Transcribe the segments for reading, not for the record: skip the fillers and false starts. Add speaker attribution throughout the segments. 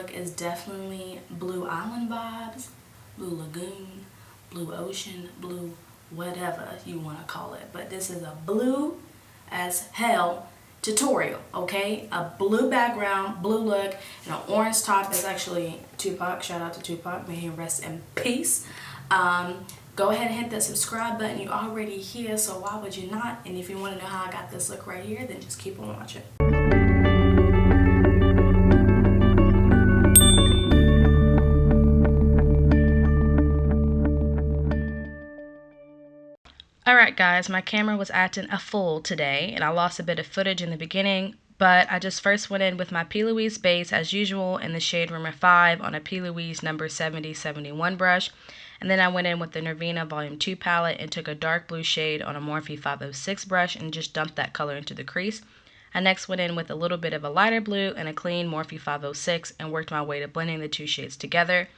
Speaker 1: look is definitely Blue Island vibes, Blue Lagoon, Blue Ocean, blue whatever you want to call it. But this is a blue as hell tutorial, okay? A blue background, blue look, and an orange top. That's actually Tupac. Shout out to Tupac. May he rest in peace. Go ahead and hit that subscribe button. You're already here, so why would you not? And if you want to know how I got this look right here, then just keep on watching. Alright guys, my camera was acting a fool today, and I lost a bit of footage in the beginning, but I just first went in with my P. Louise base as usual in the shade Rumor 5 on a P. Louise number 7071 brush. And then I went in with the Norvina Volume 2 palette and took a dark blue shade on a Morphe 506 brush and just dumped that color into the crease. I next went in with a little bit of a lighter blue and a clean Morphe 506 and worked my way to blending the two shades together.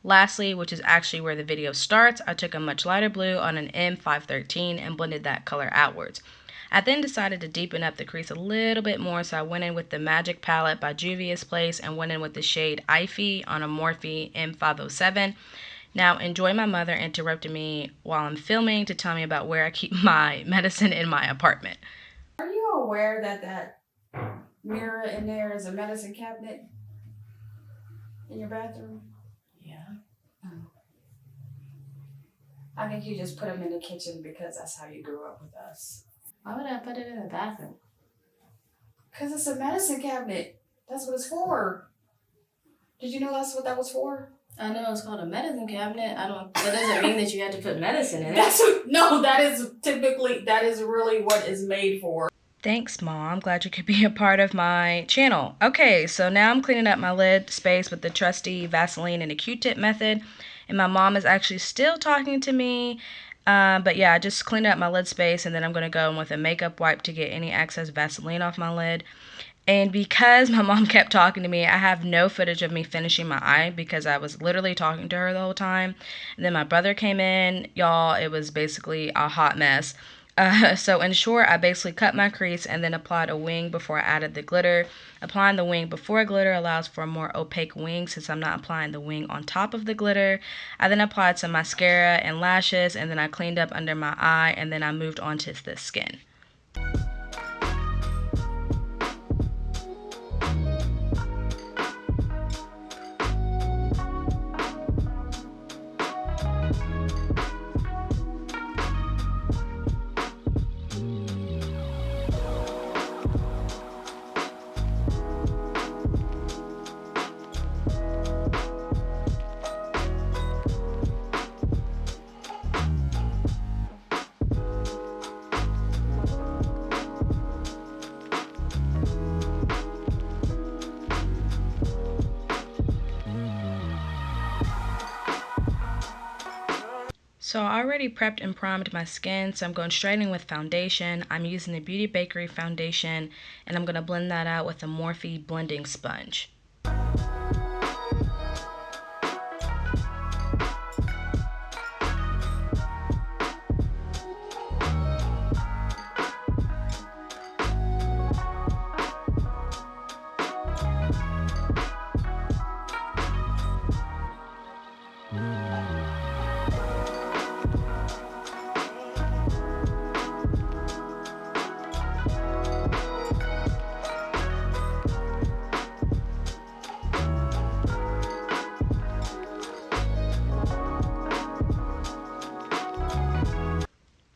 Speaker 1: Lastly, which is actually where the video starts, I took a much lighter blue on an M513 and blended that color outwards. I then decided to deepen up the crease a little bit more, so I went in with the Magic palette by Juvia's Place and went in with the shade Ivy on a Morphe M507. Now, Enjoy My Mother interrupted me while I'm filming to tell me about where I keep my medicine in my apartment.
Speaker 2: Are you aware that that mirror in there is a medicine cabinet in your bathroom?
Speaker 1: Yeah.
Speaker 2: Oh. I think you just put them in the kitchen because that's how you grew up with us.
Speaker 1: Why would I put it in the bathroom?
Speaker 2: Because it's a medicine cabinet. That's what it's for. Did you know that's what that was for?
Speaker 1: I know it's called a medicine cabinet. That doesn't mean that you have to put medicine in it.
Speaker 2: That is really what it's made for.
Speaker 1: Thanks, Mom. Glad you could be a part of my channel. Okay, so now I'm cleaning up my lid space with the trusty Vaseline and a Q-tip method. And my mom is actually still talking to me. But yeah, I just cleaned up my lid space, and then I'm going to go in with a makeup wipe to get any excess Vaseline off my lid. And because my mom kept talking to me, I have no footage of me finishing my eye because I was literally talking to her the whole time. And then my brother came in. Y'all, it was basically a hot mess. So in short, I basically cut my crease and then applied a wing before I added the glitter. Applying the wing before glitter allows for a more opaque wing since I'm not applying the wing on top of the glitter. I then applied some mascara and lashes, and then I cleaned up under my eye, and then I moved on to the skin. So I already prepped and primed my skin, so I'm going straight in with foundation. I'm using the Beauty Bakerie foundation, and I'm going to blend that out with a Morphe blending sponge.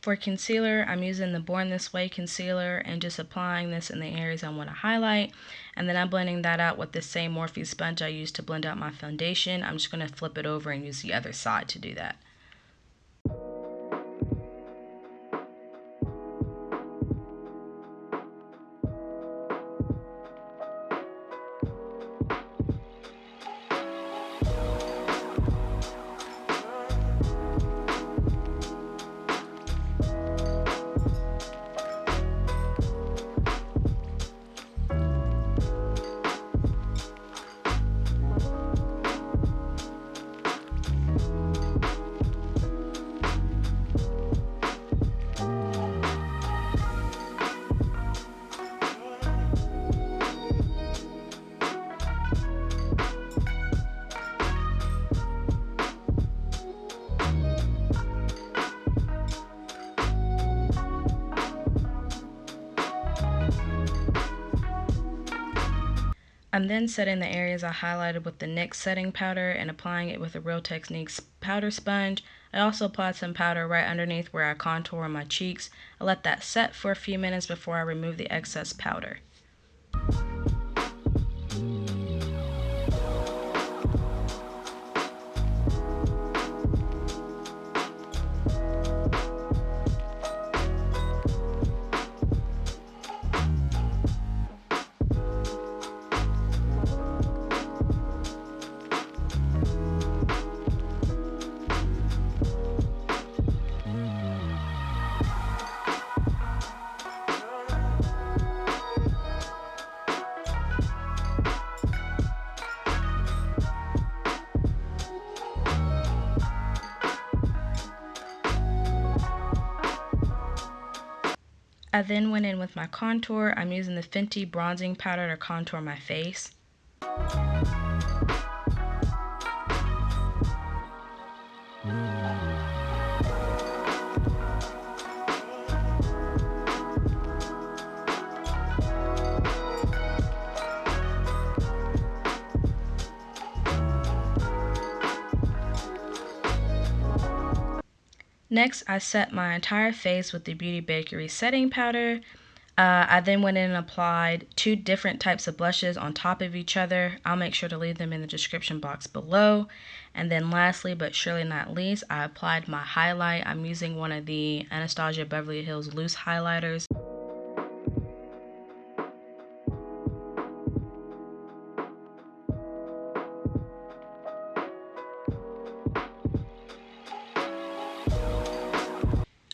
Speaker 1: For concealer, I'm using the Born This Way concealer and just applying this in the areas I want to highlight. And then I'm blending that out with the same Morphe sponge I used to blend out my foundation. I'm just going to flip it over and use the other side to do that. I'm then setting the areas I highlighted with the NYX setting powder and applying it with a Real Techniques powder sponge. I also applied some powder right underneath where I contour my cheeks. I let that set for a few minutes before I remove the excess powder. I then went in with my contour. I'm using the Fenty bronzing powder to contour my face. Next, I set my entire face with the Beauty Bakerie setting powder. I then went in and applied 2 different types of blushes on top of each other. I'll make sure to leave them in the description box below. And then lastly, but surely not least, I applied my highlight. I'm using one of the Anastasia Beverly Hills loose highlighters.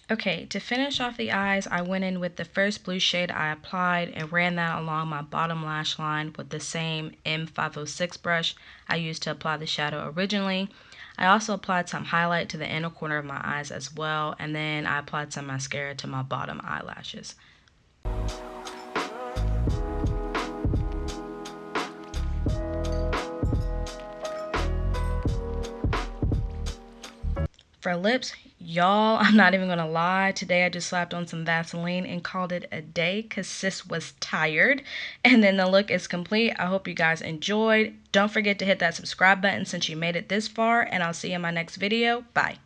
Speaker 1: Okay, to finish off the eyes, I went in with the first blue shade I applied and ran that along my bottom lash line with the same M506 brush I used to apply the shadow originally. I also applied some highlight to the inner corner of my eyes as well, and then I applied some mascara to my bottom eyelashes. For lips, y'all, I'm not even gonna lie. Today I just slapped on some Vaseline and called it a day because sis was tired. And then the look is complete. I hope you guys enjoyed. Don't forget to hit that subscribe button since you made it this far, and I'll see you in my next video. Bye.